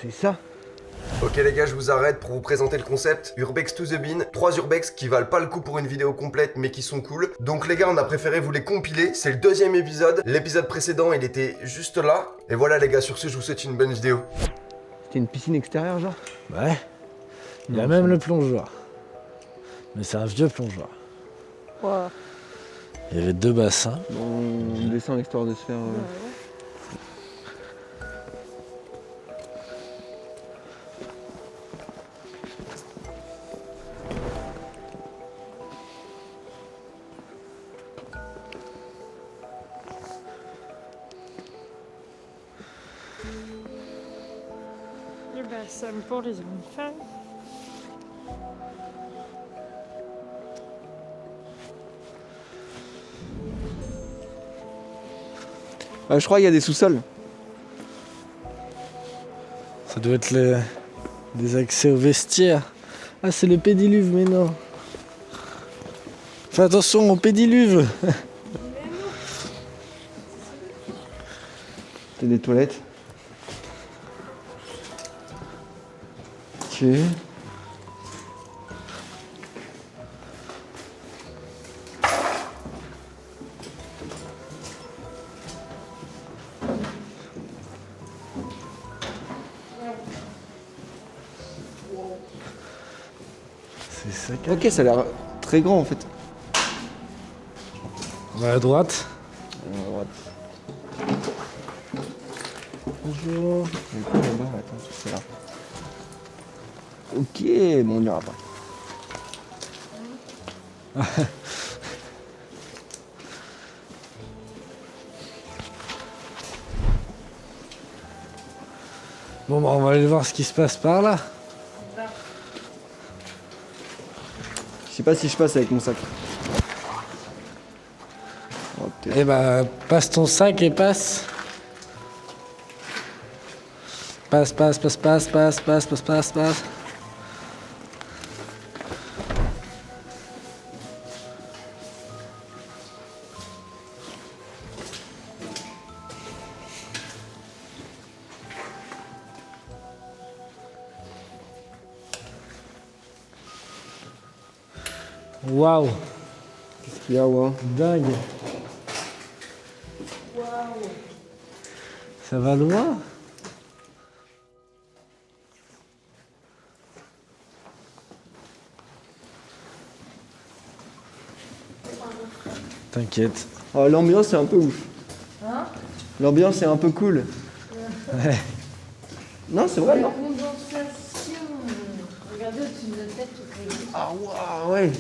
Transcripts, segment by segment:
C'est ça. Ok les gars, je vous arrête pour vous présenter le concept Urbex to the Bin, 3 Urbex qui valent pas le coup pour une vidéo complète mais qui sont cool. Donc les gars, on a préféré vous les compiler, c'est le deuxième épisode. L'épisode précédent, il était juste là. Et voilà les gars, sur ce, je vous souhaite une bonne vidéo. C'était une piscine extérieure, genre? Ouais. Il y a Non, même c'est- le plongeoir. Mais c'est un vieux plongeoir. Wow. Il y avait 2 bassins. On descend histoire de se faire. Le bassin pour les enfants. Je crois qu'il y a des sous-sols. Ça doit être des accès au vestiaire. Ah, c'est le pédiluve, mais non. Fais attention au pédiluve. C'est des toilettes. Ok. C'est ça qu'il y a. Ok, ça a l'air très grand en fait. On va à droite. À droite. Bonjour. Et puis là-bas, attends, c'est là. Ok, bon, on n'ira pas. Bon, bah, on va aller voir ce qui se passe par là. Je sais pas si je passe avec mon sac. Oh, peut-être. Eh bah, passe ton sac et passe. Passe. Waouh, Qu'est-ce qu'il y a, ouais? dingue. Ça va loin. T'inquiète. Oh, l'ambiance est un peu ouf. Hein? L'ambiance est un peu cool. Ouais. Non, c'est vrai, La non? condensation. Regardez au-dessus de notre tête, tout est Ah, waouh, ouais.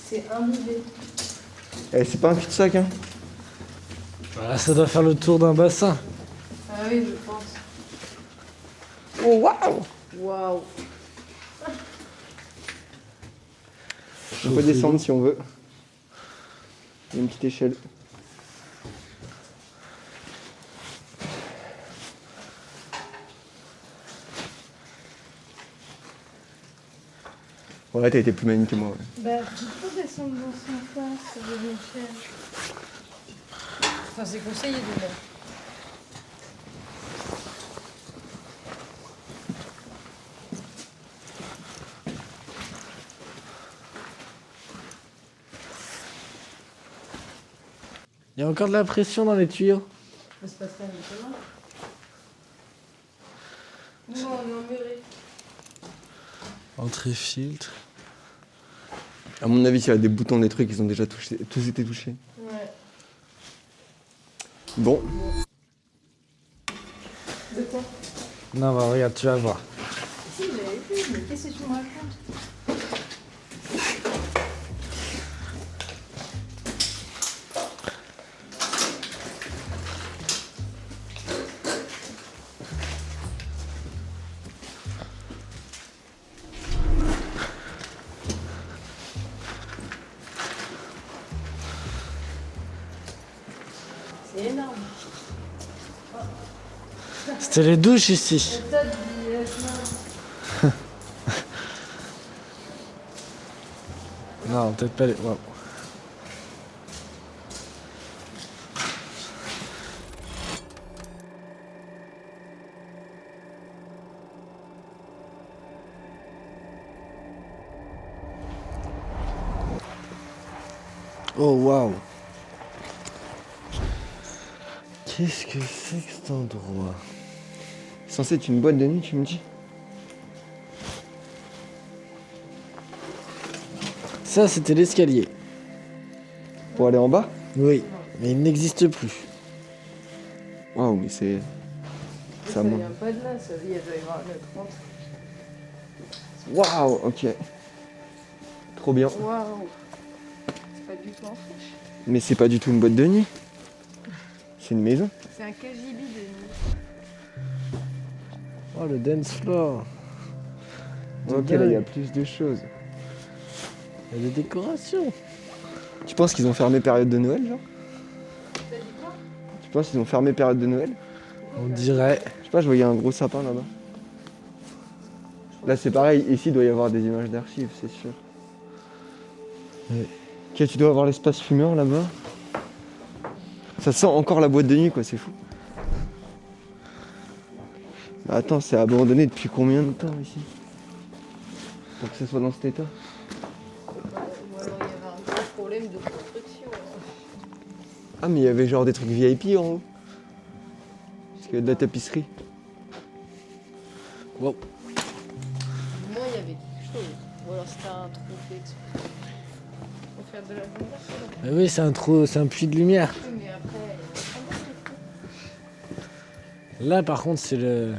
C'est imbibé. Eh, c'est pas un cul-de-sac, hein? Voilà, ça doit faire le tour d'un bassin. Ah oui, je pense. Oh, waouh! Waouh. On peut descendre si on veut. Il y a une petite échelle. Ouais, t'as été plus maligne que moi. Ouais. Bah, tu peux descendre dans son coin, ça devient cher. Enfin, c'est conseillé de mettre. Il y a encore de la pression dans les tuyaux. Ça se passe pas maintenant. Non, on est emmuré. Entrée filtre. À mon avis, s'il y a des boutons, des trucs, ils ont déjà touché, tous été touchés. Ouais. Bon, De quoi? Non, bah regarde, tu vas voir. Si, j'avais vu, mais qu'est-ce que tu me racontes? C'est énorme. C'était les douches ici. La tête du Non, peut-être pas les... wow. Oh waouh. Qu'est-ce que c'est que cet endroit? C'est censé être une boîte de nuit, tu me dis? Ça, c'était l'escalier. Pour aller en bas? Oui, mais il n'existe plus. Waouh, mais c'est. Ça Ça vient monte. pas de là, ça il doit y avoir le 30. Waouh, ok. Trop bien. Waouh. C'est pas du tout en friche. Mais c'est pas du tout une boîte de nuit. C'est une maison. C'est un KGB de nuit. Oh, le dance floor. Ok, là il y a plus de choses. Il y a des décorations. Tu penses qu'ils ont fermé période de Noël, genre? T'as dit quoi? Tu penses qu'ils ont fermé période de Noël? On dirait. Je sais pas, je voyais un gros sapin là-bas. Là c'est pareil, ici il doit y avoir des images d'archives, c'est sûr. Oui. Ok, tu dois avoir l'espace fumeur là-bas. Ça sent encore la boîte de nuit quoi, c'est fou. Bah, attends, c'est abandonné depuis combien de temps ici? Pour que ça soit dans cet état? Ou alors il y avait un gros problème de construction. Ah mais il y avait genre des trucs VIP en haut. Parce qu'il y a de la tapisserie. Wow. Du moins il y avait quelque chose. Ou alors c'était un trou fait exprès. Pour faire de la lumière, c'est là. Ah oui, c'est un puits de lumière. Oui, mais après, Là, par contre, c'est le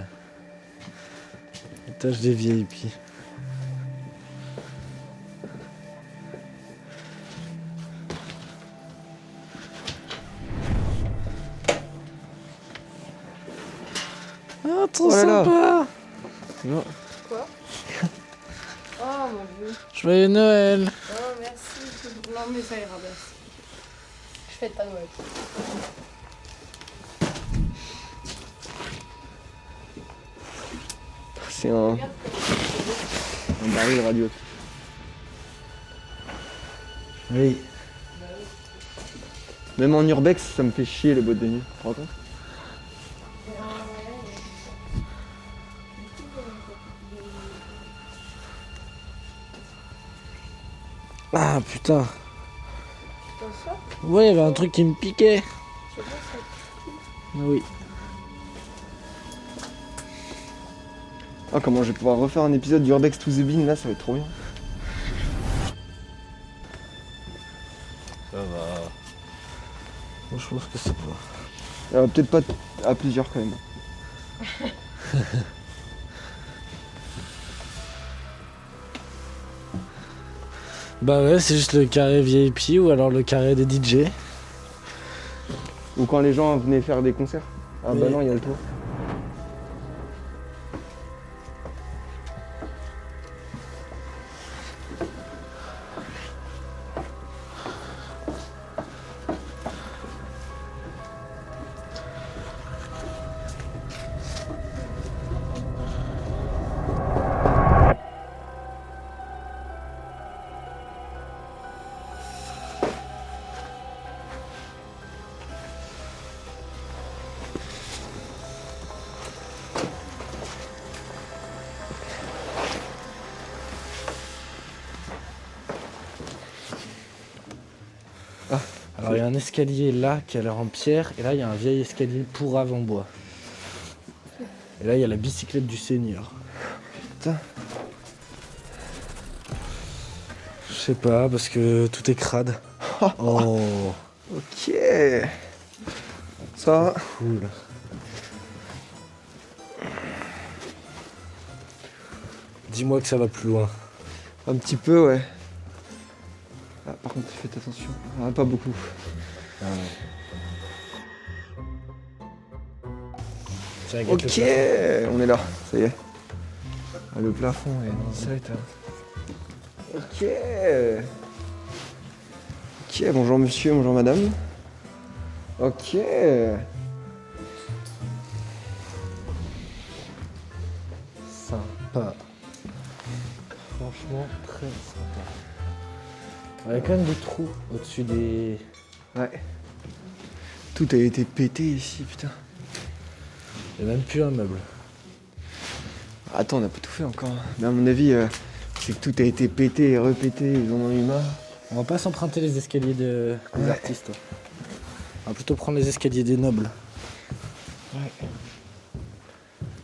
étage des VIP. Ah, trop Oh là là. sympa. Non. quoi? Oh mon dieu. Joyeux Noël. Oh merci. Non mais ça ira, merci. Je fête pas Noël. C'est un baril radioactif. Oui. Même en urbex, ça me fait chier les boîtes de nuit. Tu te rends compte? Ah putain. Comme ça, Ouais, il y avait un truc qui me piquait. c'est bon ça. Oui. Ah, comment je vais pouvoir refaire un épisode d'Urbex to the Bean là, ça va être trop bien. Ça va. Moi, je pense que c'est pas. Peut-être pas à plusieurs quand même. Bah ouais, c'est juste le carré VIP ou alors le carré des DJ. Ou quand les gens venaient faire des concerts. Ah bah Oui. non, il y a le toit. Alors il y a un escalier là qui a l'air en pierre et là il y a un vieil escalier pourrave en bois. Et là il y a la bicyclette du Seigneur. Putain. Je sais pas parce que tout est crade. Oh, Ok. Ça. cool. Dis-moi que ça va plus loin. Un petit peu, ouais. Ah, par contre, faites attention. Ah, pas beaucoup. Tiens, regarde Ok, le on est là, ça y est. Ah, le plafond est dans cet état. Ok. Ok, bonjour monsieur, bonjour madame. Ok. Sympa. Franchement, très sympa. Il y a quand même des trous au-dessus des... Ouais. Tout a été pété ici, putain. Il n'y a même plus un meuble. Attends, on n'a pas tout fait encore. Mais à mon avis, c'est que tout a été pété et repété, ils en ont eu marre. On va pas s'emprunter les escaliers des artistes. Ouais. On va plutôt prendre les escaliers des nobles. Ouais.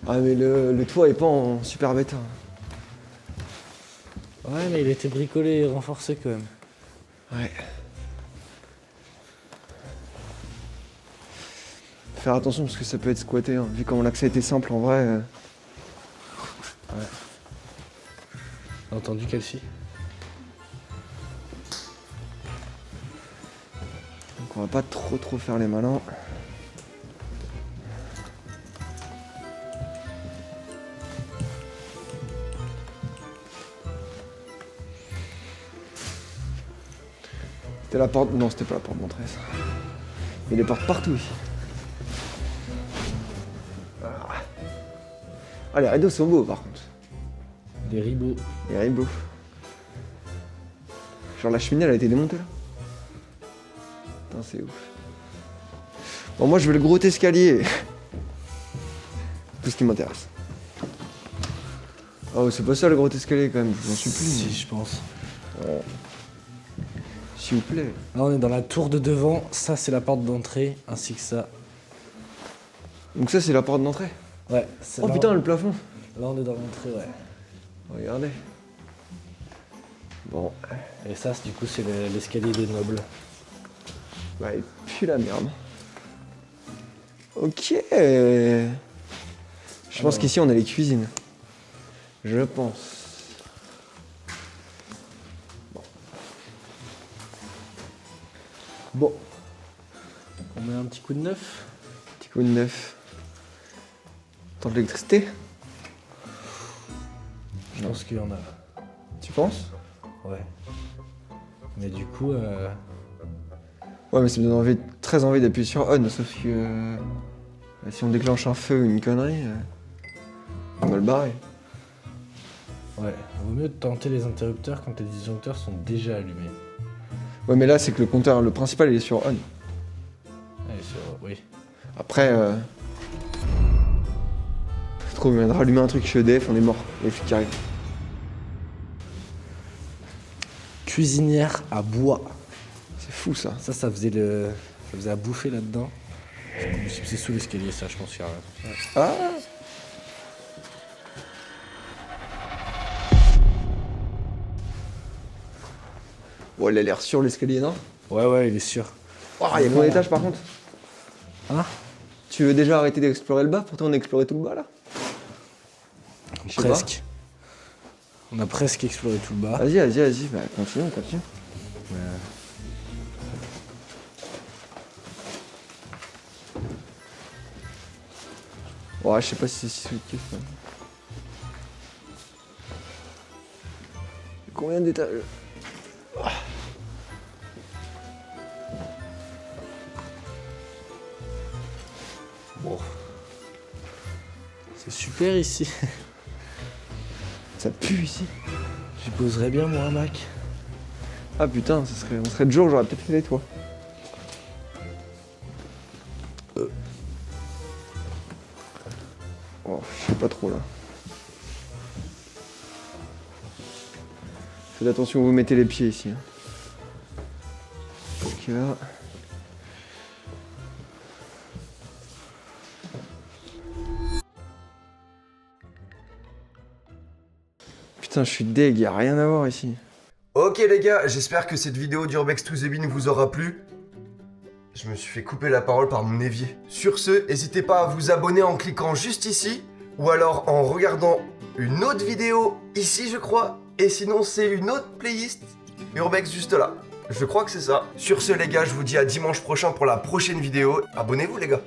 Ah mais le toit est pas en super bêta. Ouais, mais il a été bricolé et renforcé quand même. Ouais. Faire attention parce que ça peut être squatté, hein. Vu comment l'accès était simple en vrai. Ouais. T'as entendu Kelsey? Donc on va pas trop faire les malins. C'était la porte. Non, c'était pas la porte d'entrée ça. Il y a des portes partout ici. Ah, les rideaux sont beaux par contre. Des ribots. Les rideaux. Genre la cheminée elle a été démontée là. Putain, c'est ouf. Bon, moi je veux le gros escalier. Tout ce qui m'intéresse. Oh, c'est pas ça le gros escalier quand même, j'en supplie. Si, je pense. Ouais. S'il vous plaît. Là, on est dans la tour de devant. Ça, c'est la porte d'entrée, ainsi que ça. Donc ça c'est la porte d'entrée. Ouais. Oh là, putain, le plafond. Là, on est dans l'entrée, ouais. Regardez. Bon. Et ça, du coup, c'est l'escalier des nobles. Bah, il pue la merde. Ok. Je pense qu'ici on a les cuisines. Je pense. Bon. On met un petit coup de neuf. Petit coup de neuf. Tant de l'électricité. Je pense qu'il y en a. Tu penses? Ouais. Mais du coup, Ouais, mais ça me donne très envie d'appuyer sur on, sauf que si on déclenche un feu ou une connerie, on va le barrer. ouais. Vaut mieux tenter les interrupteurs quand les disjoncteurs sont déjà allumés. Ouais, mais là c'est que le compteur, le principal il est sur on. Allez, oui. Après, trop bien de rallumer un truc chez EDF, on est mort. Les flics qui arrivent. Cuisinière à bois. C'est fou ça. Ça faisait à bouffer là-dedans. C'est sous l'escalier, ça, je pense qu'il y a rien. Ah. Bon, il a l'air sur l'escalier, non? Ouais, il est sûr. Oh, il y a combien d'étages par contre? Hein? Tu veux déjà arrêter d'explorer le bas? Pourtant on a exploré tout le bas là. Je sais Presque. On a presque exploré tout le bas. Vas-y, bah continue. Ouais, je sais pas si c'est si sous-kiff. Combien d'étages? Bon. C'est super ici. Ça pue ici. J'y poserais bien moi un Mac. Ah putain, on serait de jour, j'aurais peut-être fait les toits. Oh, je sais pas trop là. Faites attention où vous mettez les pieds ici. Hein. Parce que là... Putain, je suis deg, y'a rien à voir ici. Ok les gars, j'espère que cette vidéo d'Urbex to the Bin vous aura plu. Je me suis fait couper la parole par mon évier. Sur ce, n'hésitez pas à vous abonner en cliquant juste ici, ou alors en regardant une autre vidéo ici je crois, et sinon c'est une autre playlist Urbex juste là. Je crois que c'est ça. Sur ce les gars, je vous dis à dimanche prochain pour la prochaine vidéo. Abonnez-vous les gars.